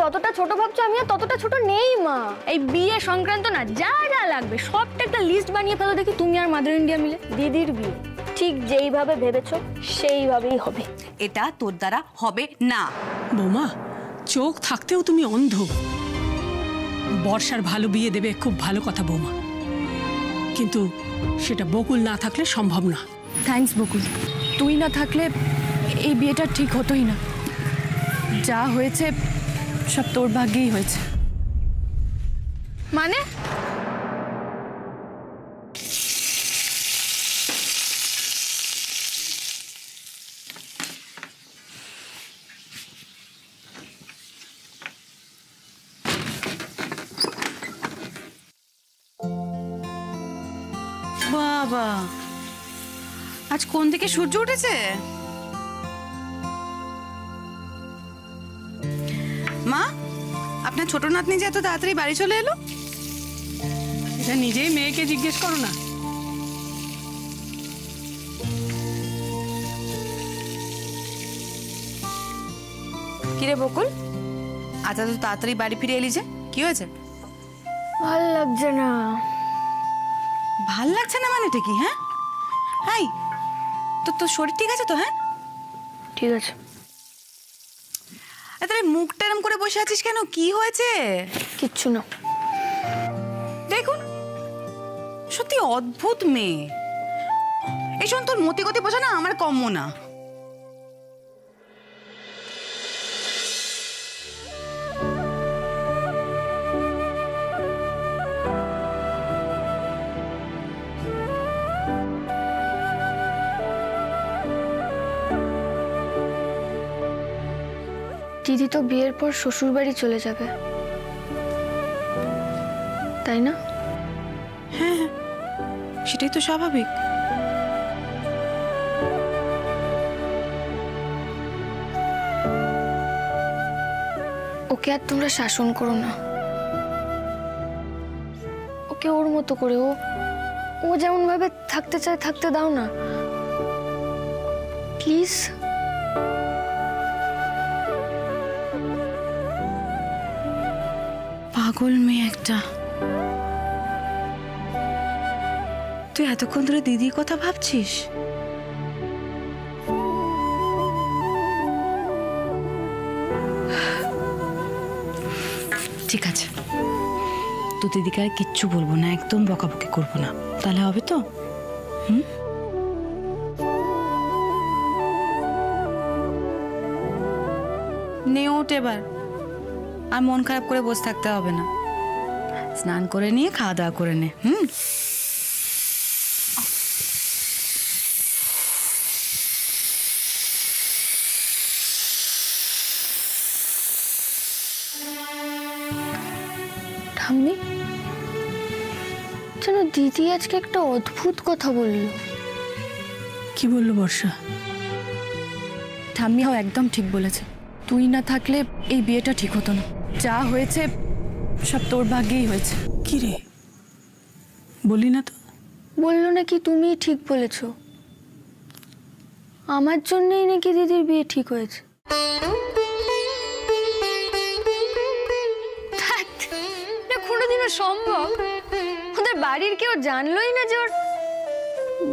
যতটা ছোট ভাবছো আমি আর ততটা ছোট নেই মা। এই বিয়ে সংক্রান্ত না যা যা লাগবে সবটা একটা লিস্ট বানিয়ে ফেলো দেখি তুমি আর মাদার ইন্ডিয়া মিলে। দিদির বিয়ে ঠিক যেইভাবে ভেবেছো সেইভাবেই হবে। এটা তোর দ্বারা হবে না। বৌমা, চোখ থাকতেও তুমি অন্ধ। বর্ষার ভালো বিয়ে দেবে, খুব ভালো কথা বৌমা, কিন্তু সেটা বকুল না থাকলে সম্ভব না। থ্যাঙ্কস বকুল, তুই না থাকলে এই বিয়েটা ঠিক হতোই না। যা হয়েছে সব তোর ভাগ্যেই হয়েছে। মানে বাবা, আজ কোন দিকে সূর্য উঠেছে? মা, আপনার ছোট নাতনি যে এত তাড়াতাড়ি বাড়ি চলে এলো? এটা নিজেই মেয়েকে জিজ্ঞেস করো না। কিরে বকুল, আজ এত তাড়াতাড়ি বাড়ি ফিরে এলি যে, কি হয়েছে? ভাল লাগছে না। ভাল লাগছে না মানেটা কি? হ্যাঁ হাই, তোর শরীর ঠিক আছে তো? হ্যাঁ ঠিক আছে। তাহলে মুখটা এরম করে বসে আছিস কেন? কি হয়েছে? কিচ্ছু না। দেখুন, সত্যি অদ্ভুত মেয়ে। এই শোন, তোর মতি গতি বোঝা না আমার কম্য না। দিদি তো বিয়ের পর শ্বশুর বাড়ি চলে যাবে, তাই না? হ্যাঁ, সেটাই তো স্বাভাবিক। ওকে আর তোমরা শাসন করো না। ওকে ওর মতো করে ও যেমন ভাবে থাকতে চায় থাকতে দাও না প্লিজ। পাগল মেয়ে একটা। তুই এতক্ষণ ধরে দিদির কথা ভাবছিস? ঠিক আছে, তুই দিদিকে আর কিচ্ছু বলবো না, একদম বকাবকি করবো না, তাহলে হবে তো? নে ওঠ এবার, আর মন খারাপ করে বসে থাকতে হবে না। স্নান করে নিয়ে খাওয়া দাওয়া করে নে। ঠাম্মি, যেন দিদি আজকে একটা অদ্ভুত কথা বললো। কি বললো বর্ষা? ঠাম্মিও একদম ঠিক বলেছে। তুই না থাকলে এই বিয়েটা ঠিক হতো না। যা হয়েছে সব তোর ভাগ্যেই হয়েছে। কি রে, বলি না তো? বললো নাকি তুমি ঠিক বলেছো, আমার জন্যই নাকি দিদির বিয়ে ঠিক হয়েছে। কোনোদিনও সম্ভব? ওদের বাড়ির কেউ জানলোই না যে ওর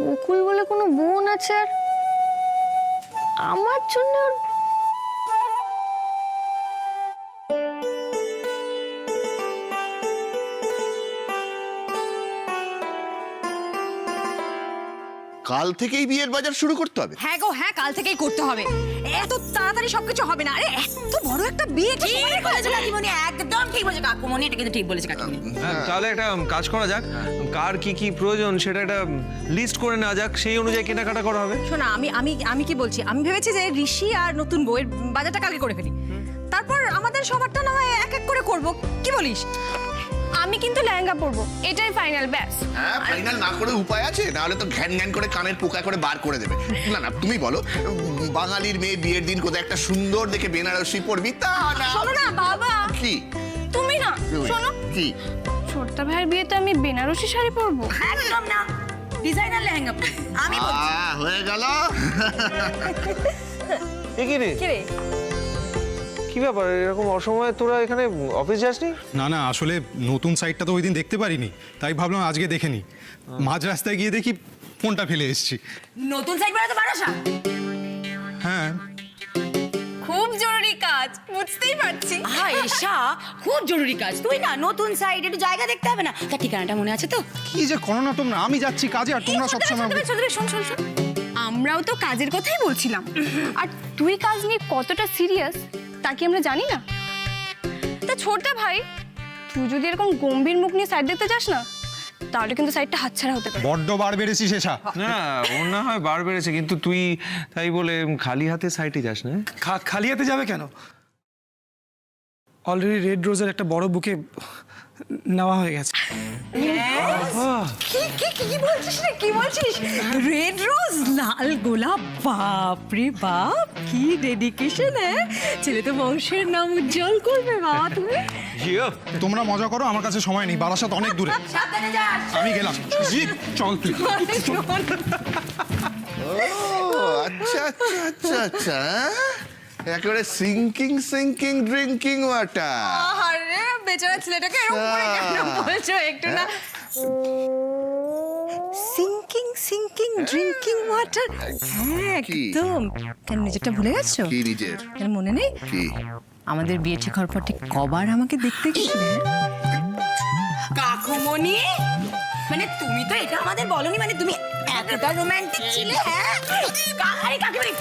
বকুল বলে কোনো বোন আছে, আর আমার জন্য ওর কাল থেকেই বিয়ের বাজার শুরু করতে হবে? হ্যাঁ গো হ্যাঁ, কাল থেকেই করতে হবে। এত তাড়াতাড়ি সবকিছু হবে না। আরে এত বড় একটা বিয়ে, ঠিক বলেছে কাকিমণি, একদম ঠিক বলেছে কাকুমণি, এটা কিন্তু ঠিক বলেছে কাকিমণি। তাহলে একটা কাজ করা যাক, কার কি কি প্রয়োজন সেটা একটা লিস্ট করে নেওয়া যাক, সেই অনুযায়ী কেনাকাটা করা হবে। শোনা, আমি আমি আমি কি বলছি, আমি ভেবেছি যে ঋষি আর নতুন বউয়ের বাজারটা কালকে করে ফেলি, তারপর আমাদের সবারটা না হয় এক এক করে করব। কি বলিস? আমি কিন্তু লেহেঙ্গা পরবো, এটাই ফাইনাল। ব্যাস। হ্যাঁ, ফাইনাল না করে উপায় আছে? নাহলে তো ঘ্যান ঘ্যান করে কানের পোকা করে বার করে দেবে। না না, তুমি বলো, বাঙালির মেয়ে বিয়ের দিন কোথায় একটা সুন্দর দেখে বেনারসি পরবি, তা না? শোনো না বাবা, কি তুমি না শোনো, কি ছোট্টা ভাইয়ের বিয়েতে আমি বেনারসি শাড়ি পরবো? একদম না, ডিজাইনার লেহেঙ্গা আমি বলছি। হয়ে গেল। কি রে, কি রে, কি ব্যাপার এরকম অসময়ে তোরা এখানে অফিস যাসনি? না না, আসলে নতুন সাইটটা তো ওই দিন দেখতে পারিনি, তাই ভাবলাম আজকে দেখে নি। মাঝ রাস্তায় গিয়ে দেখি ফোনটা ফেলে এসেছি। নতুন সাইড বানাতে পারোসা? হ্যাঁ, খুব জরুরি কাজ, বুঝতেই পারছি। হ্যাঁ এসা, খুব জরুরি কাজ। তুই না নতুন সাইড, একটু জায়গা দেখতে হবে না? তার ঠিকানাটা মনে আছে তো? কি যে করো না তোমরা, আমি যাচ্ছি কাজে আর তোমরা সবসময় শোন শোন শোন, আমরাও তো কাজের কথাই বলছিলাম। আর তুই কাজ নিয়ে কতটা সিরিয়াস তা কি আমরা জানি না? তা ছোটদা ভাই, তুই যদি এরকম গম্ভীর মুখ নিয়ে সাইড দেখতে যাস না, তাহলে কিন্তু সাইডটা হাতছাড়া হতে পারে। বড্ড বার বেড়েছিস এসা। না ওর না হয় বার বেড়েছে, কিন্তু তুই তাই বলে খালি হাতে সাইটে যাস না। খালি হাতে যাবে কেন? অলরেডি রেড রোজের একটা বড় বুকে নেওয়া হয়ে গেছে। কি বলছিস রে, কি বলছিস? রেড রোজ, লাল গোলাপ, বাপ রে বাপ, কি ডেডিকেশন! হ্যাঁ, ছেলে তো বংশের নাম উজ্জ্বল করবে। বাবা তুমি তোমরা মজা করো, আমার কাছে সময় নেই, বারাসাত অনেক দূরে। সাবধানে যাস। আমি গেলাম। চল তুই। ও আচ্ছা আচ্ছা আচ্ছা আচ্ছা, একেবারে সিঙ্কিং ড্রিঙ্কিং ওয়াটার। আরে বেচারা ছেলেটাকে এরকম করে কেন বলছো? একটু না সিঙ্কিং ড্রিঙ্কিং ওয়াটার। হ্যাঁ কি? একদম। কেন নিজেরটা ভুলে গেছো? কি নিজের? কেন মনে নেই? কি? আমাদের বিয়ে ঠিক হওয়ার পর ঠিক কবার আমাকে দেখতে গেছিলে? কাকুমণি, মানে তুমি তো এটা আমাদের বলনি, মানে তুমি এতটা রোমান্টিক ছিলে। হ্যাঁ আরে কাকুমণি,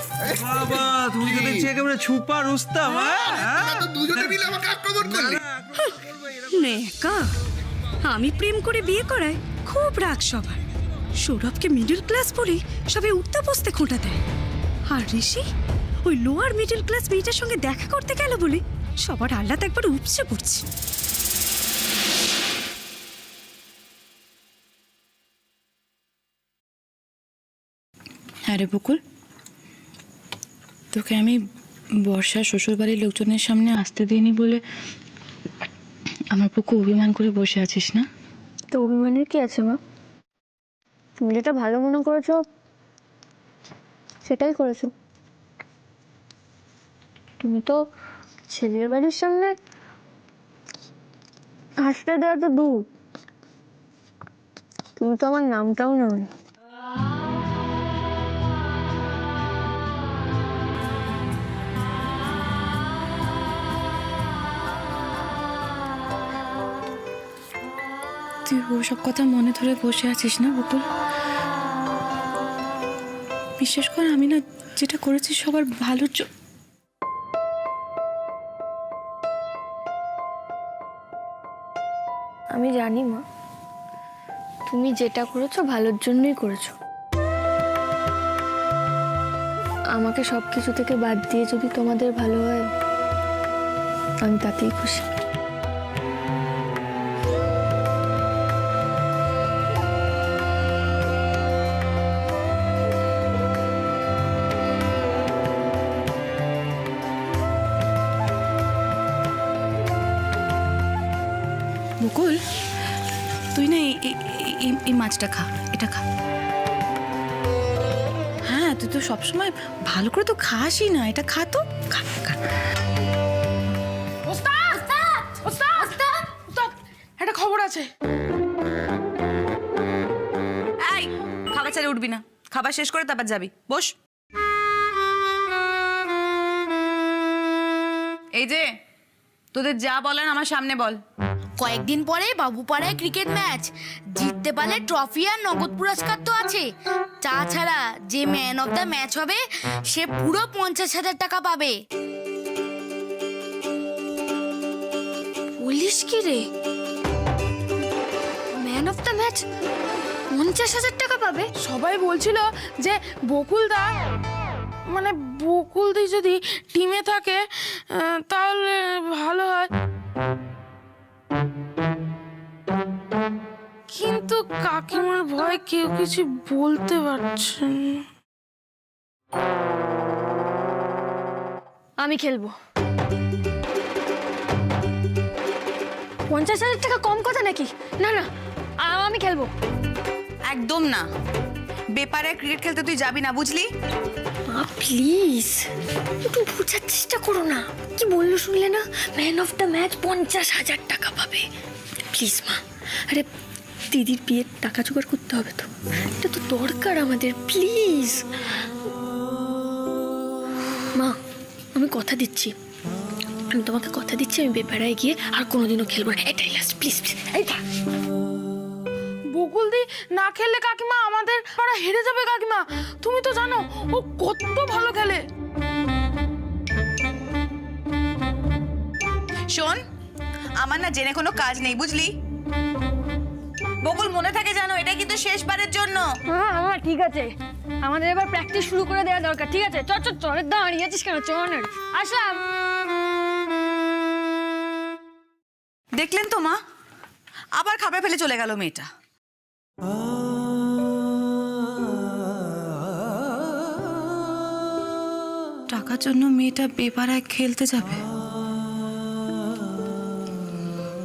বাবা তুমি তো দেখছি একেবারে ছুপা রুস্তাম। তো দুজনে মিলে আমাকে আক্রমণ করলি। নেকা, আমি প্রেম করে বিয়ে করায় খুব রাগ সবার। সৌরভকে মিডল ক্লাস বলেই সবাই উঠতে বসতে খোঁটা দেয়, আর ঋষি ওই লোয়ার মিডল ক্লাস মেয়েটার সঙ্গে দেখা করতে গেল বলে সবার আহ্লাদ একবার উপচে পড়ছে। হ্যাঁ রে বকুল, তোকে আমি বর্ষা শ্বশুরবাড়ির লোকজনের সামনে আসতে দিইনি বলে আমার পক্ষে অভিমান করে বসে আছিস না? তো অভিমানের কি আছে মা? তুমি যেটা ভালো মনে করেছো সেটাই করেছো। তুমি তো ছেলের বাড়ির সামনে আসতে দেওয়া তো দূর, তুমি তো আমার নামটাও নয়। তুই ওসব কথা মনে ধরে বসে আছিস না বকুল? বিশ্বাস কর, আমি না যেটা করেছি সবার ভালোর জন্য। আমি জানি মা, তুমি যেটা করেছো ভালোর জন্যই করেছো। আমাকে সবকিছু থেকে বাদ দিয়ে যদি তোমাদের ভালো হয়, আমি তাতেই খুশি। বকুল, তুই না এই মাছটা খা, এটা খা। হ্যাঁ, তুই তো সবসময় ভালো করে তো খাসই না, এটা খা তো, খা খা। একটা খবর আছে। এই খাবার ছেড়ে উঠবি না, খাবার শেষ করে তারপর যাবি। বস। এই যে তোদের যা বলেন আমার সামনে বল। কয়েকদিন পরে বাবুপাড়ায় ক্রিকেট ম্যাচ, জিততে পারলে ট্রফি আর নগদ পুরস্কার তো আছে। তাছাড়া যে ম্যান অফ দ্য ম্যাচ হবে সে পুরো 50,000 টাকা পাবে। বলিস কি রে, ম্যান অফ দ্য ম্যাচ 50,000 টাকা পাবে? সবাই বলছিল যে বকুলদা, মানে বকুলদি যদি টিমে থাকে তাহলে ভালো হয়, কিন্তু কাকিমার ভয় কেউ কিছু বলতে পারছে না। আমি খেলবো। 50,000 টাকা কম কথা নাকি? না না, আমি খেলবো। একদম না, বেপারে ক্রিকেট খেলতে তুই যাবি না, বুঝলি? মা প্লিজ একটু বোঝার চেষ্টা করো না। কি বললো শুনলে না? ম্যান অফ দ্য ম্যাচ 50,000 টাকা পাবে। প্লিজ মা, আরে দিদির বিয়ের টাকা জোগাড় করতে হবে তো, এটা তো দরকার আমাদের, প্লিজ। মা আমি কথা দিচ্ছি, আমি তোমাকে কথা দিচ্ছি, আমি বেপাড়ায় গিয়ে আর কোনোদিনও খেলবো না, এটাই লাস্ট, প্লিজ প্লিজ। বকুলদি না খেললে কাকিমা আমাদের পাড়া হেরে যাবে কাকিমা। তুমি তো জানো ও কত ভালো খেলে। শোন, আমার না জেনে কোনো কাজ নেই, বুঝলি? বকুল, মনে থাকে জানো, এটা কিন্তু শেষবারের জন্য। হ্যাঁ হ্যাঁ ঠিক আছে, আমাদের এবার প্র্যাকটিস শুরু করে দেওয়া দরকার। ঠিক আছে, চল চল চল, দাঁড়িয়ে আছিস কেন? চল আসলাম। দেখলেন তো মা, আবার খাবার ফেলে চলে গেল মেয়েটা। টাকার জন্য মেয়েটা বেপাড়ায় খেলতে যাবে,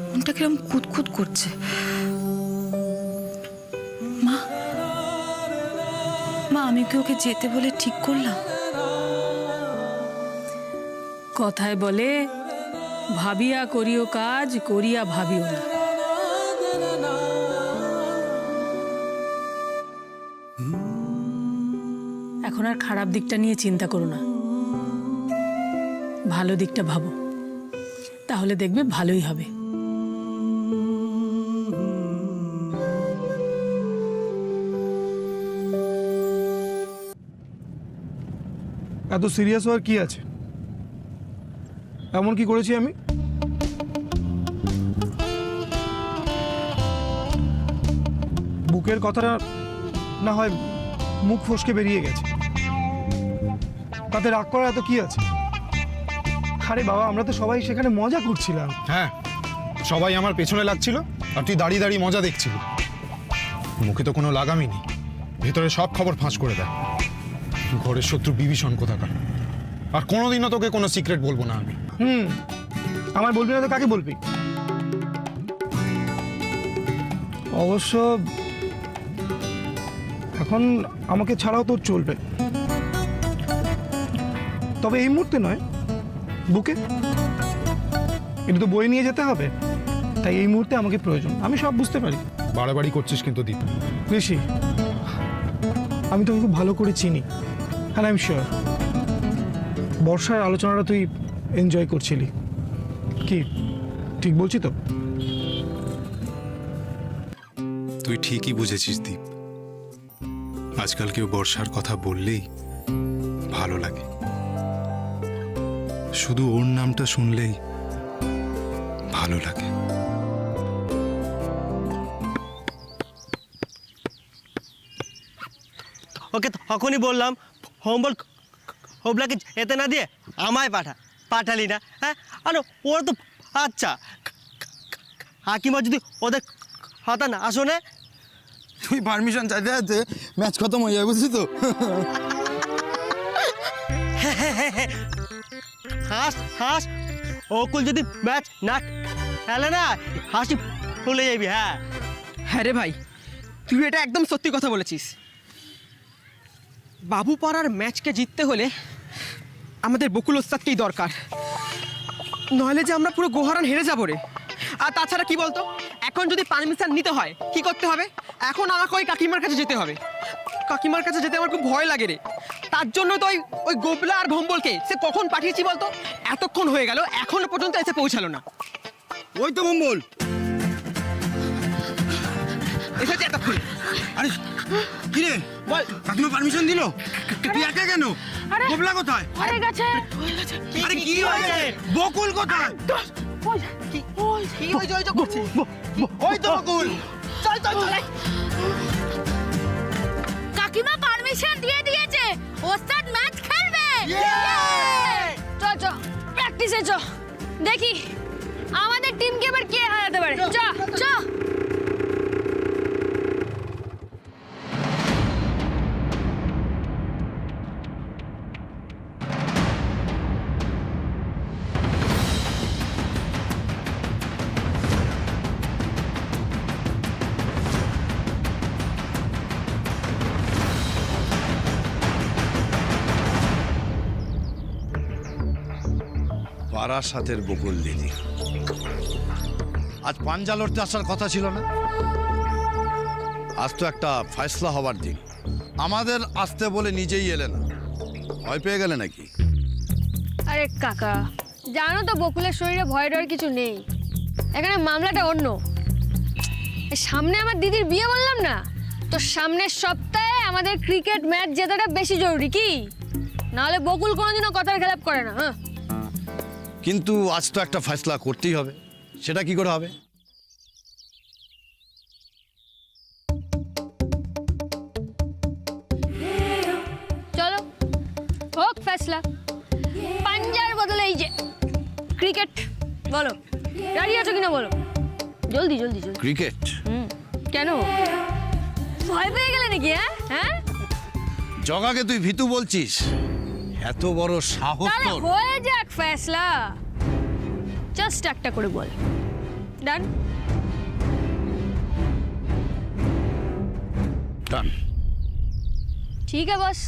মনটা কিরম কুতকুত করছে। মা মা আমি কি ওকে যেতে বলে ঠিক করলাম? কথায় বলে, ভাবিয়া করিও কাজ, করিয়া ভাবিও না। এখন আর খারাপ দিকটা নিয়ে চিন্তা করো না, ভালো দিকটা ভাবো, তাহলে দেখবে ভালোই হবে। এত সিরিয়াস হওয়ার কি আছে? এমন কি করেছি আমি? বুকের কথাটা না হয় মুখ ফসকে বেরিয়ে গেছে, তাতে রাগ করার এত কি আছে? আরে বাবা, আমরা তো সবাই সেখানে মজা করছিলাম। হ্যাঁ, সবাই আমার পেছনে লাগছিল আর তুই দাঁড়িয়ে দাঁড়িয়ে মজা দেখছিলি। মুখে তো কোনো লাগামই নেই, ভেতরে সব খবর ফাঁস করে দেয়। ঘরের শত্রু বিভীষণ কোথাকার। আর কোনোদিনও তোকে কোনো সিক্রেট বলবো না আমি। আমার বলবি না তো কাকে বলবি? অবশ্য এখন আমাকে ছাড়াও তোর চলবে, তবে এই মুহূর্তে নয়, বুকে এটা তো বই নিয়ে যেতে হবে, তাই এই মুহূর্তে আমাকে প্রয়োজন। আমি সব বুঝতে পারি। বাড়াবাড়ি করছিস কিন্তু দীপ। ঋষি, আমি তোকে খুব ভালো করে চিনি, অ্যান্ড আই এম শিওর বর্ষার আলোচনাটা তুই এনজয় করছিলি। কি ঠিক বলছি তো? তুই ঠিকই বুঝেছিস দীপ। আজকাল কেউ বর্ষার কথা বললেই ভালো লাগে, শুধু ওর নামটা শুনলেই ভালো লাগে। ওকে তখনই বললাম হোমওয়ার্ক হোবলাকে যেতে না দিয়ে আমায় পাঠালি না। হ্যাঁ, আর ওরা তো আচ্ছা, হাকিমা যদি ওদের কথা না শোনে, তুই পারমিশন চাইতে চাইতে ম্যাচ খতম হয়ে যাবে, বুঝলি তো? হাস ওকুল যদি ম্যাচ না খেলে না, হাসি ভুলে যাবি। হ্যাঁ হ্যাঁ রে ভাই, তুই এটা একদম সত্যি কথা বলেছিস। বাবুপাড়ার ম্যাচকে জিততে হলে আমাদের বকুল ওস্তাদকেই দরকার, নইলে যে আমরা পুরো গোহারান হেরে যাবো রে। আর তাছাড়া কি বলতো, এখন যদি পারমিশন নিতে হয় কি করতে হবে? এখন আমাকে ওই কাকিমার কাছে যেতে হবে। কাকিমার কাছে যেতে আমার খুব ভয় লাগে রে। তার জন্য তো ওই গোবলা আর ভম্বলকে সে কখন পাঠিয়েছি বলতো? এতক্ষণ হয়ে গেল, এখনো পর্যন্ত এসে পৌঁছালো না। ওই তো ভম্বল এসেছে এতক্ষণ। আরে কি রে, বল, কাকিমা পারমিশন দিল? তুই একা কেন? গোবলা কোথায়? হয়ে গেছে। আরে কি হয়েছে? বকুল কোথায়? কি ওই জয় করছে? ওই তো বকুল। চল চল চল। কাকিমা পারমিশন দিয়ে দিয়েছে, ওস্তাদ ম্যাচ খেলবে। চ চ প্র্যাকটিসে চ, দেখি আমাদের টিমকে এবার কে হারাতে পারে। চ চ। বারাসাতের বকুল দিদি, আজ পাঞ্জা লড়তে আসার কথা ছিল না? আজ তো একটা ফয়সলা হবার দিন। আমাদের আসতে বলে নিজেই এলে না, ভয় পেয়ে গেলে নাকি? আরে কাকা, জানো তো বকুলের শরীরে ভয় ডর কিছু নেই। এখানে মামলাটা অন্য। সামনে আমার দিদির বিয়ে বললাম না, তো সামনের সপ্তাহে আমাদের ক্রিকেট ম্যাচ জেতাটা বেশি জরুরি কি? নাহলে বকুল কোনোদিনও কথার খেলাপ করে না। হ্যাঁ, কিন্তু আজ তো একটা ফয়সলা করতেই হবে, সেটা কি করে হবে? চলো হোক ফেসলা। পাঞ্জার বদলে এই যে ক্রিকেট। বলো রাজি আছো কিনা, বলো জলদি জলদি জলদি। ক্রিকেট? কেন ভয় পেয়ে গেলে নাকি? হ্যাঁ, জগাকে তুই ভীতু বলছিস? এত বড় সাহস তাহলে তোর! হয়ে যাক ফেসলা। জাস্ট একটা করে বল। ডান? ডান। ঠিক আছে বস,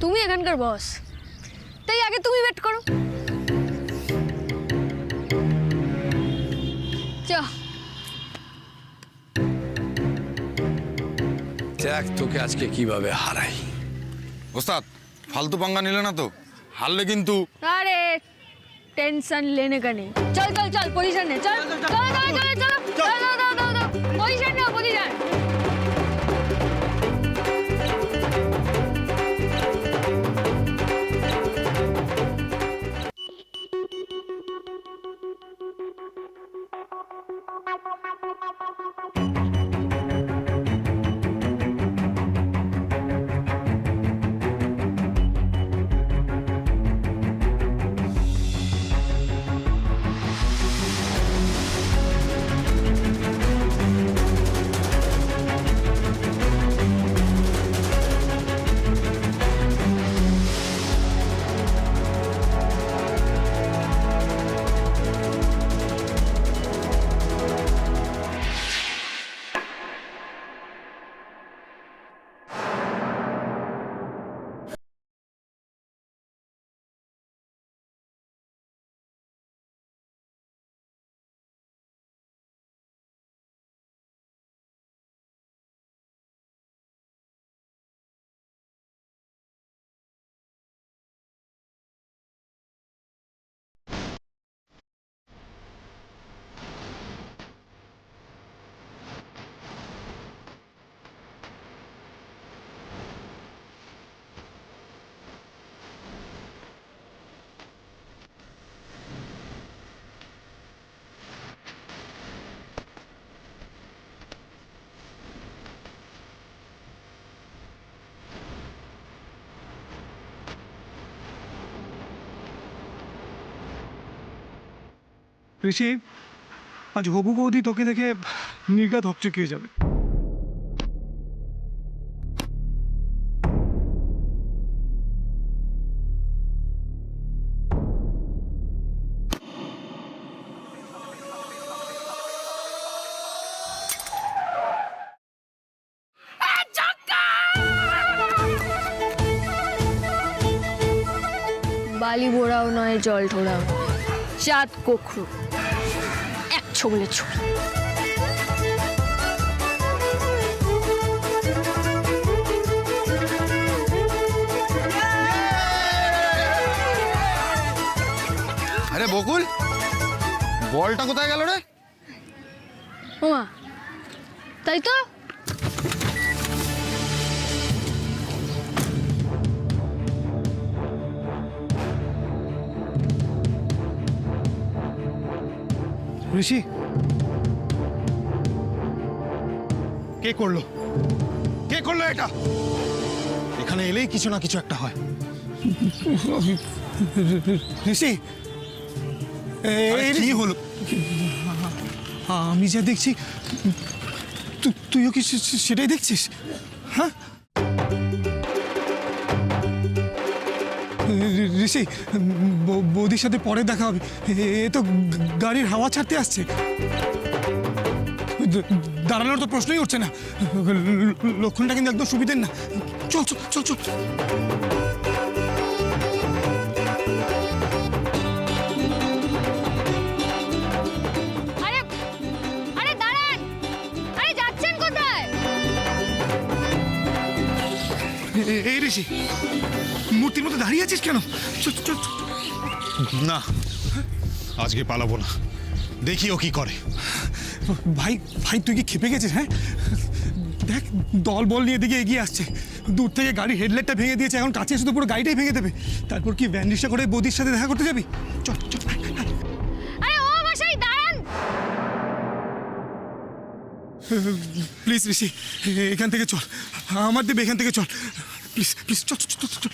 তুমি এখানকার বস, তাই আগে তুমি ব্যাট করো। দেখ তোকে আজকে কিভাবে হারাই। ওস্তাদ ফালতু পাঙ্গা নিলে না তো? হারলে কিন্তু। अरे टेंशन लेने का नहीं। चल चल चल पोजीशन है। चल चलो चलो चलो चलो चलो चलो पोजीशन है पोजीशन। ঋষি, আজ হবু বৌদি তোকে দেখে নির্ঘাত হকচকিয়ে যাবে। বালি বোড়াও নয়, জল ঢোড়াও, চাঁদ কোখরু, এক ছবলে ছবি। আরে বকুল, বলটা কোথায় গেল রে? ওমা, তাই তো। ঋষি, কে করলো? কে করলো এটা? এখানে এলেই কিছু না কিছু একটা হয়। ঋষি, কি হলো? আমি যা দেখছি তুইও কি সেটাই দেখছিস? হ্যাঁ ঋষি, বৌদির সাথে পরে দেখা হবে। এ তো গাড়ির হাওয়া ছাড়তে আসছে। দাঁড়ানোর তো প্রশ্নই উঠছে না। লক্ষণটা কিন্তু একদম সুবিধের না। চল চল চল চল। এই ঋষি, মূর্তির মতো দাঁড়িয়ে আছিস কেন? চল চল চল। না, আজকে পালাবো না, দেখি ও কি করে। ভাই ভাই, তুই কি খেপে গেছিস? হ্যাঁ দেখ, দল বল নিয়ে দিকে এগিয়ে আসছে, দূর থেকে গাড়ির হেডলাইটটা ভেঙে দিয়েছে, এখন কাছে এসে তো পুরো গাড়িটাই ভেঙে দেবে। তারপর কি ভ্যান রিক্সা করে বৌদির সাথে দেখা করতে যাবি? চল চল। আরে ও মশাই দাঁড়ান। প্লিজ ঋষি, এখান থেকে চল, আমার দেবে এখান থেকে চল, প্লিজ প্লিজ, চল চল চল চল।